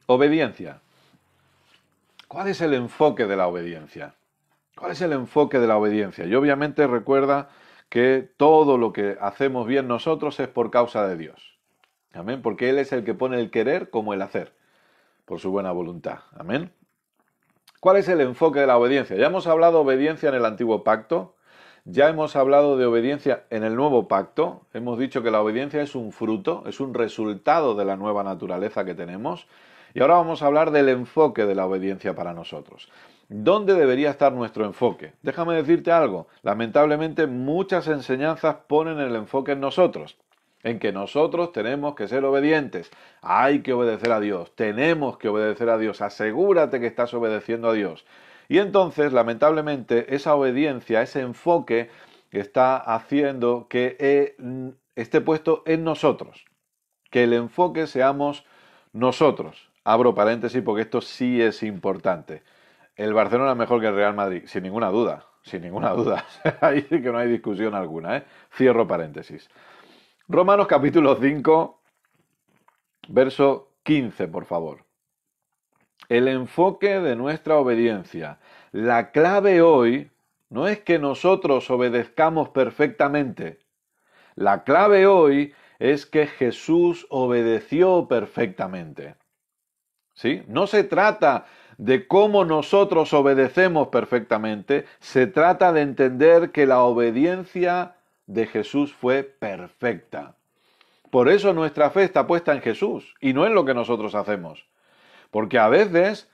Obediencia. ¿Cuál es el enfoque de la obediencia? ¿Cuál es el enfoque de la obediencia? Y obviamente recuerda que todo lo que hacemos bien nosotros es por causa de Dios. Amén. Porque Él es el que pone el querer como el hacer, por su buena voluntad. Amén. ¿Cuál es el enfoque de la obediencia? Ya hemos hablado de obediencia en el antiguo pacto, ya hemos hablado de obediencia en el nuevo pacto, hemos dicho que la obediencia es un fruto, es un resultado de la nueva naturaleza que tenemos, y ahora vamos a hablar del enfoque de la obediencia para nosotros. ¿Dónde debería estar nuestro enfoque? Déjame decirte algo, lamentablemente muchas enseñanzas ponen el enfoque en nosotros, en que nosotros tenemos que ser obedientes, hay que obedecer a Dios, tenemos que obedecer a Dios, asegúrate que estás obedeciendo a Dios. Y entonces, lamentablemente, esa obediencia, ese enfoque, está haciendo que esté puesto en nosotros, que el enfoque seamos nosotros. Abro paréntesis porque esto sí es importante. El Barcelona es mejor que el Real Madrid, sin ninguna duda, sin ninguna duda. Ahí sí que no hay discusión alguna, ¿eh? Cierro paréntesis. Romanos capítulo 5, verso 15, por favor. El enfoque de nuestra obediencia. La clave hoy no es que nosotros obedezcamos perfectamente. La clave hoy es que Jesús obedeció perfectamente. ¿Sí? No se trata de cómo nosotros obedecemos perfectamente, se trata de entender que la obediencia de Jesús fue perfecta. Por eso nuestra fe está puesta en Jesús y no en lo que nosotros hacemos. Porque a veces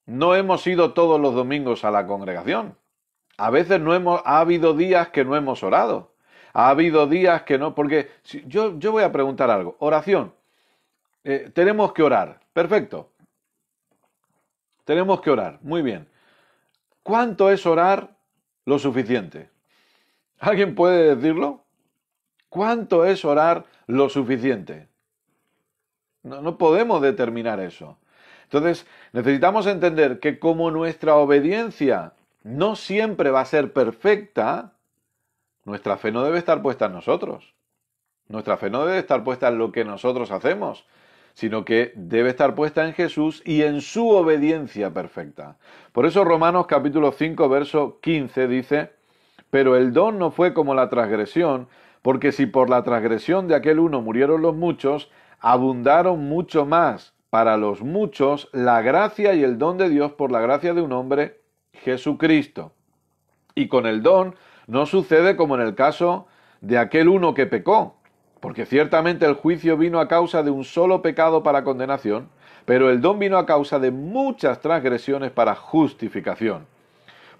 no hemos ido todos los domingos a la congregación. A veces ha habido días que no hemos orado. Ha habido días que no, porque yo voy a preguntar algo. Oración. Tenemos que orar. Perfecto. Tenemos que orar. Muy bien. ¿Cuánto es orar lo suficiente? ¿Alguien puede decirlo? ¿Cuánto es orar lo suficiente? No podemos determinar eso. Entonces, necesitamos entender que como nuestra obediencia no siempre va a ser perfecta, nuestra fe no debe estar puesta en nosotros. Nuestra fe no debe estar puesta en lo que nosotros hacemos, sino que debe estar puesta en Jesús y en su obediencia perfecta. Por eso Romanos capítulo 5, verso 15 dice, pero el don no fue como la transgresión, porque si por la transgresión de aquel uno murieron los muchos, abundaron mucho más para los muchos la gracia y el don de Dios por la gracia de un hombre, Jesucristo. Y con el don no sucede como en el caso de aquel uno que pecó, porque ciertamente el juicio vino a causa de un solo pecado para condenación, pero el don vino a causa de muchas transgresiones para justificación.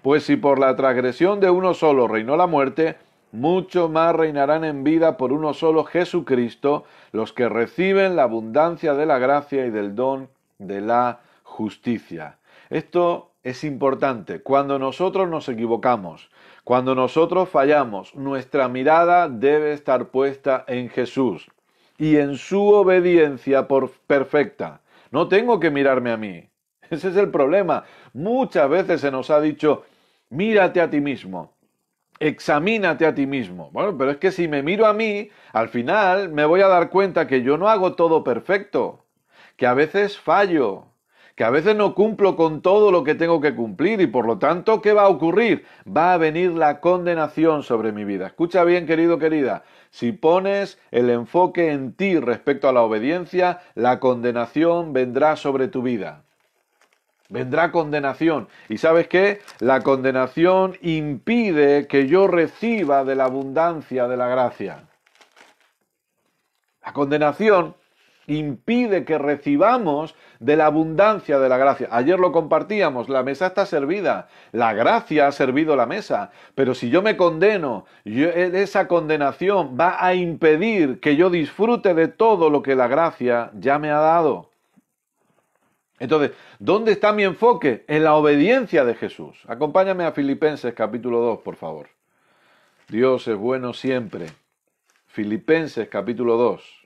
Pues si por la transgresión de uno solo reinó la muerte, mucho más reinarán en vida por uno solo, Jesucristo, los que reciben la abundancia de la gracia y del don de la justicia. Esto es importante. Cuando nosotros nos equivocamos, cuando nosotros fallamos, nuestra mirada debe estar puesta en Jesús y en su obediencia perfecta. No tengo que mirarme a mí. Ese es el problema. Muchas veces se nos ha dicho, mírate a ti mismo, examínate a ti mismo. Bueno, pero es que si me miro a mí, al final me voy a dar cuenta que yo no hago todo perfecto, que a veces fallo, que a veces no cumplo con todo lo que tengo que cumplir y por lo tanto, ¿qué va a ocurrir? Va a venir la condenación sobre mi vida. Escucha bien, querido, querida. Si pones el enfoque en ti respecto a la obediencia, la condenación vendrá sobre tu vida. Vendrá condenación. ¿Y sabes qué? La condenación impide que yo reciba de la abundancia de la gracia. La condenación impide que recibamos de la abundancia de la gracia. Ayer lo compartíamos, la mesa está servida, la gracia ha servido la mesa, pero si yo me condeno, esa condenación va a impedir que yo disfrute de todo lo que la gracia ya me ha dado. Entonces, ¿dónde está mi enfoque? En la obediencia de Jesús. Acompáñame a Filipenses capítulo 2, por favor. Dios es bueno siempre. Filipenses capítulo 2.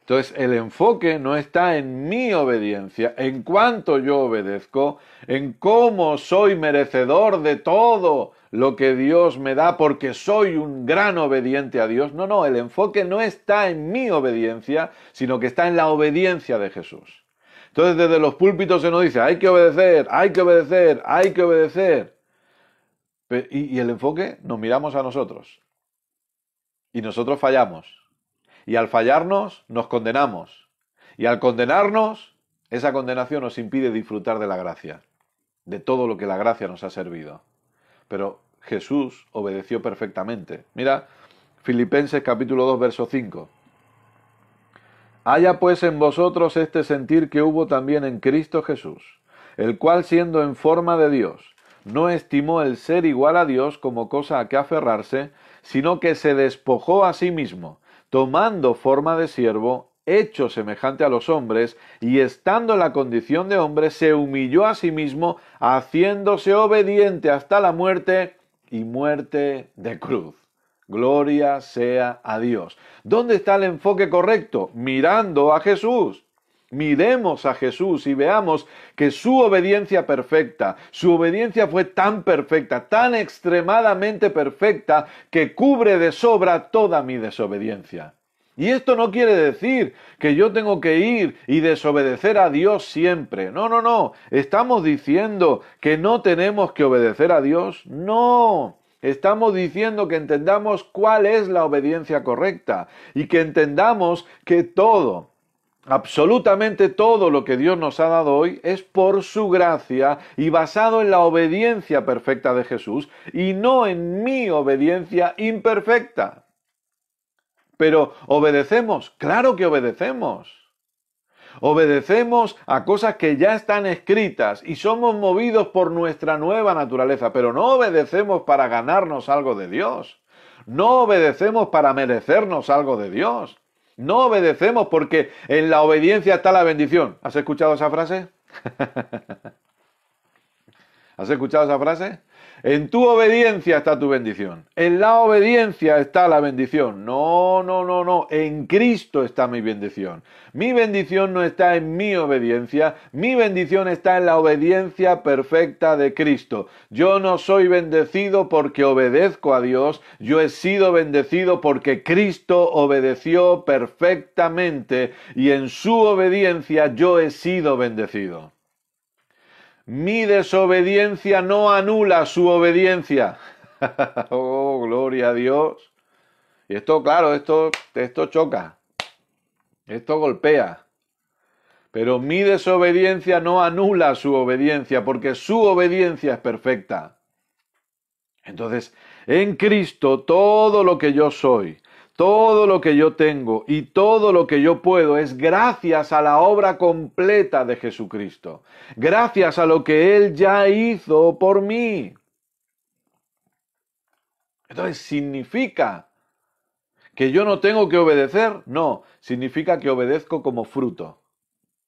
Entonces, el enfoque no está en mi obediencia, en cuánto yo obedezco, en cómo soy merecedor de todo lo que Dios me da porque soy un gran obediente a Dios. No, no, el enfoque no está en mi obediencia, sino que está en la obediencia de Jesús. Entonces desde los púlpitos se nos dice, hay que obedecer, hay que obedecer, hay que obedecer. Y el enfoque nos miramos a nosotros. Y nosotros fallamos. Y al fallarnos nos condenamos. Y al condenarnos, esa condenación nos impide disfrutar de la gracia, de todo lo que la gracia nos ha servido. Pero Jesús obedeció perfectamente. Mira, Filipenses capítulo 2, verso 5. Haya pues en vosotros este sentir que hubo también en Cristo Jesús, el cual siendo en forma de Dios, no estimó el ser igual a Dios como cosa a que aferrarse, sino que se despojó a sí mismo, tomando forma de siervo, hecho semejante a los hombres, y estando en la condición de hombre, se humilló a sí mismo, haciéndose obediente hasta la muerte, y muerte de cruz. Gloria sea a Dios. ¿Dónde está el enfoque correcto? Mirando a Jesús. Miremos a Jesús y veamos que su obediencia perfecta, su obediencia fue tan perfecta, tan extremadamente perfecta, que cubre de sobra toda mi desobediencia. Y esto no quiere decir que yo tengo que ir y desobedecer a Dios siempre. No, no, no. ¿Estamos diciendo que no tenemos que obedecer a Dios? No. Estamos diciendo que entendamos cuál es la obediencia correcta y que entendamos que todo, absolutamente todo lo que Dios nos ha dado hoy es por su gracia y basado en la obediencia perfecta de Jesús y no en mi obediencia imperfecta. Pero ¿obedecemos? Claro que obedecemos. Obedecemos a cosas que ya están escritas y somos movidos por nuestra nueva naturaleza, pero no obedecemos para ganarnos algo de Dios. No obedecemos para merecernos algo de Dios. No obedecemos porque en la obediencia está la bendición. ¿Has escuchado esa frase? ¿Has escuchado esa frase? En tu obediencia está tu bendición. En la obediencia está la bendición. No, no, no, no. En Cristo está mi bendición. Mi bendición no está en mi obediencia. Mi bendición está en la obediencia perfecta de Cristo. Yo no soy bendecido porque obedezco a Dios. Yo he sido bendecido porque Cristo obedeció perfectamente y en su obediencia yo he sido bendecido. Mi desobediencia no anula su obediencia. Oh, gloria a Dios. Y esto, claro, esto choca. Esto golpea. Pero mi desobediencia no anula su obediencia, porque su obediencia es perfecta. Entonces, en Cristo todo lo que yo soy, todo lo que yo tengo y todo lo que yo puedo es gracias a la obra completa de Jesucristo. Gracias a lo que Él ya hizo por mí. Entonces, ¿significa que yo no tengo que obedecer? No, significa que obedezco como fruto,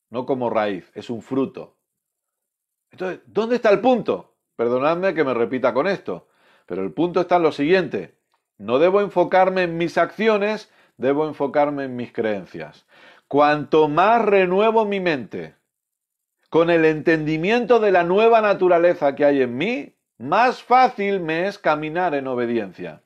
no como raíz, es un fruto. Entonces, ¿dónde está el punto? Perdonadme que me repita con esto, pero el punto está en lo siguiente. No debo enfocarme en mis acciones, debo enfocarme en mis creencias. Cuanto más renuevo mi mente con el entendimiento de la nueva naturaleza que hay en mí, más fácil me es caminar en obediencia.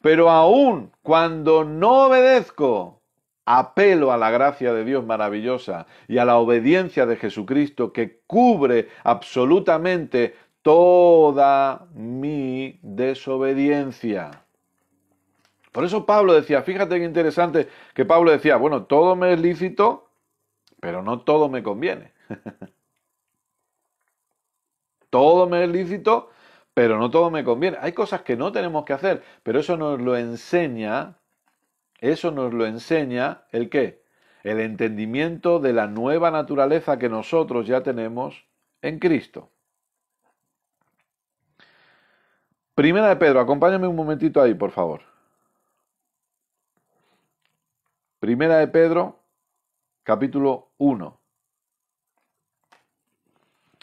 Pero aún cuando no obedezco, apelo a la gracia de Dios maravillosa y a la obediencia de Jesucristo que cubre absolutamente toda mi desobediencia. Por eso Pablo decía, fíjate qué interesante que Pablo decía, bueno, todo me es lícito, pero no todo me conviene. Todo me es lícito, pero no todo me conviene. Hay cosas que no tenemos que hacer, pero eso nos lo enseña ¿el qué? El entendimiento de la nueva naturaleza que nosotros ya tenemos en Cristo. Primera de Pedro, acompáñame un momentito ahí, por favor. Primera de Pedro, capítulo 1,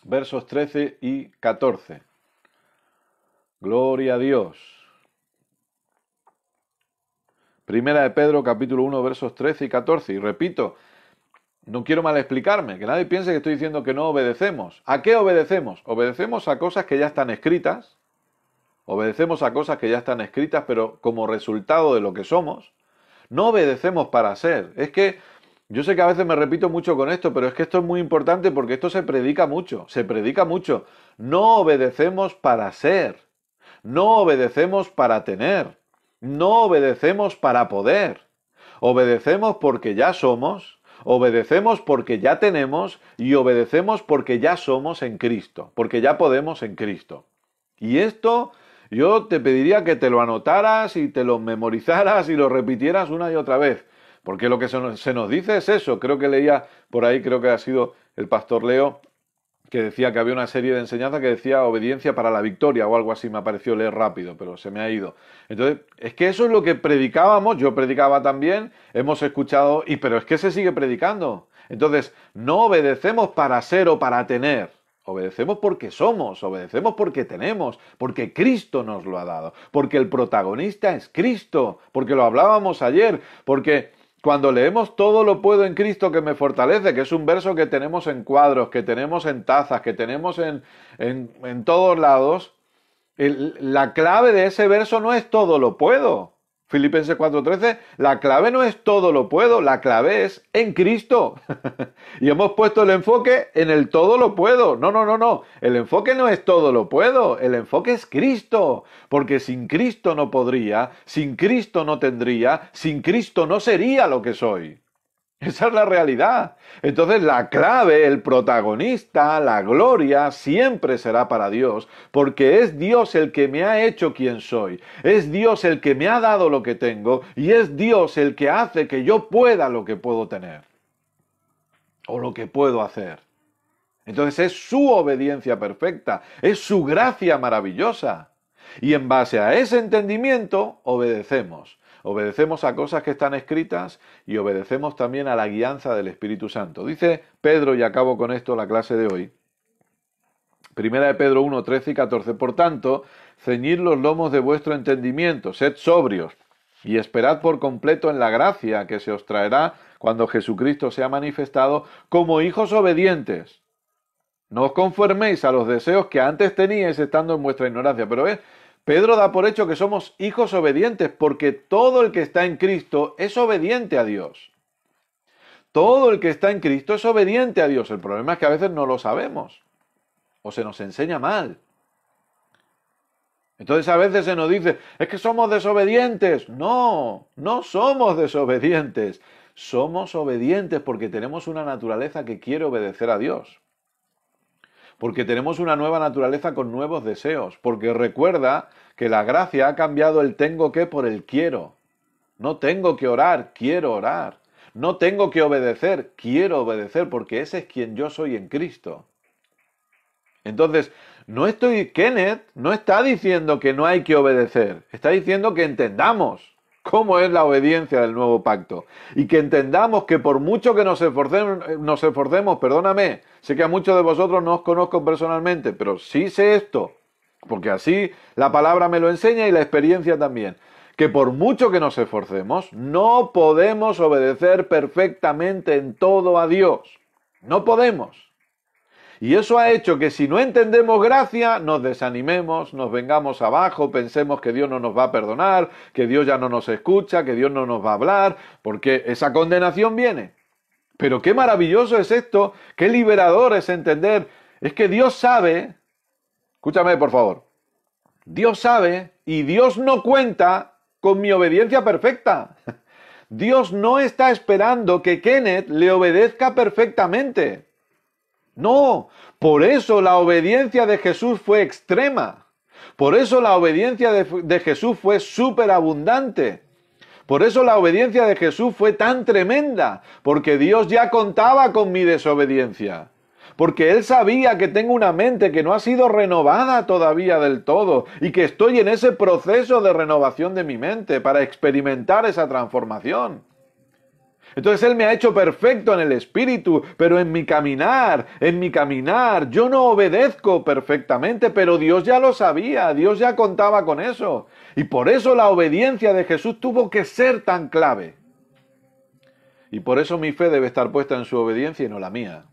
versos 13 y 14. Gloria a Dios. Primera de Pedro, capítulo 1, versos 13 y 14. Y repito, no quiero mal explicarme, que nadie piense que estoy diciendo que no obedecemos. ¿A qué obedecemos? Obedecemos a cosas que ya están escritas, obedecemos a cosas que ya están escritas, pero como resultado de lo que somos. No obedecemos para ser. Es que yo sé que a veces me repito mucho con esto, pero es que esto es muy importante porque esto se predica mucho, se predica mucho. No obedecemos para ser, no obedecemos para tener, no obedecemos para poder. Obedecemos porque ya somos, obedecemos porque ya tenemos y obedecemos porque ya somos en Cristo, porque ya podemos en Cristo. Y esto yo te pediría que te lo anotaras y te lo memorizaras y lo repitieras una y otra vez. Porque lo que se nos dice es eso. Creo que leía por ahí, creo que ha sido el pastor Leo, que decía que había una serie de enseñanzas que decía obediencia para la victoria o algo así. Me ha parecido leer rápido, pero se me ha ido. Entonces, es que eso es lo que predicábamos. Yo predicaba también, hemos escuchado, pero es que se sigue predicando. Entonces, no obedecemos para ser o para tener. Obedecemos porque somos, obedecemos porque tenemos, porque Cristo nos lo ha dado, porque el protagonista es Cristo, porque lo hablábamos ayer, porque cuando leemos todo lo puedo en Cristo que me fortalece, que es un verso que tenemos en cuadros, que tenemos en tazas, que tenemos en todos lados, la clave de ese verso no es todo lo puedo. Filipenses 4:13, la clave no es todo lo puedo, la clave es en Cristo. Y hemos puesto el enfoque en el todo lo puedo. No. El enfoque no es todo lo puedo, el enfoque es Cristo. Porque sin Cristo no podría, sin Cristo no tendría, sin Cristo no sería lo que soy. Esa es la realidad. Entonces la clave, el protagonista, la gloria, siempre será para Dios, porque es Dios el que me ha hecho quien soy, es Dios el que me ha dado lo que tengo y es Dios el que hace que yo pueda lo que puedo tener o lo que puedo hacer. Entonces es su obediencia perfecta, es su gracia maravillosa. Y en base a ese entendimiento obedecemos. Obedecemos a cosas que están escritas y obedecemos también a la guianza del Espíritu Santo. Dice Pedro, y acabo con esto la clase de hoy, Primera de Pedro 1, 13 y 14, por tanto, ceñid los lomos de vuestro entendimiento, sed sobrios y esperad por completo en la gracia que se os traerá cuando Jesucristo sea manifestado como hijos obedientes. No os conforméis a los deseos que antes teníais estando en vuestra ignorancia. Pero Pedro da por hecho que somos hijos obedientes porque todo el que está en Cristo es obediente a Dios. Todo el que está en Cristo es obediente a Dios. El problema es que a veces no lo sabemos o se nos enseña mal. Entonces a veces se nos dice, es que somos desobedientes. No, no somos desobedientes. Somos obedientes porque tenemos una naturaleza que quiere obedecer a Dios. Porque tenemos una nueva naturaleza con nuevos deseos, porque recuerda que la gracia ha cambiado el tengo que por el quiero. No tengo que orar, quiero orar. No tengo que obedecer, quiero obedecer, porque ese es quien yo soy en Cristo. Entonces, Kenneth no está diciendo que no hay que obedecer, está diciendo que entendamos cómo es la obediencia del nuevo pacto. Y que entendamos que por mucho que nos esforcemos, perdóname, sé que a muchos de vosotros no os conozco personalmente, pero sí sé esto, porque así la palabra me lo enseña y la experiencia también, que por mucho que nos esforcemos, no podemos obedecer perfectamente en todo a Dios. No podemos. Y eso ha hecho que si no entendemos gracia, nos desanimemos, nos vengamos abajo, pensemos que Dios no nos va a perdonar, que Dios ya no nos escucha, que Dios no nos va a hablar, porque esa condenación viene. Pero qué maravilloso es esto, qué liberador es entender, es que Dios sabe, escúchame por favor, Dios sabe y Dios no cuenta con mi obediencia perfecta. Dios no está esperando que Kenneth le obedezca perfectamente. No, por eso la obediencia de Jesús fue extrema. Por eso la obediencia de Jesús fue superabundante. Por eso la obediencia de Jesús fue tan tremenda, porque Dios ya contaba con mi desobediencia. Porque Él sabía que tengo una mente que no ha sido renovada todavía del todo y que estoy en ese proceso de renovación de mi mente para experimentar esa transformación. Entonces Él me ha hecho perfecto en el espíritu, pero en mi caminar, yo no obedezco perfectamente, pero Dios ya lo sabía, Dios ya contaba con eso. Y por eso la obediencia de Jesús tuvo que ser tan clave. Y por eso mi fe debe estar puesta en su obediencia y no la mía.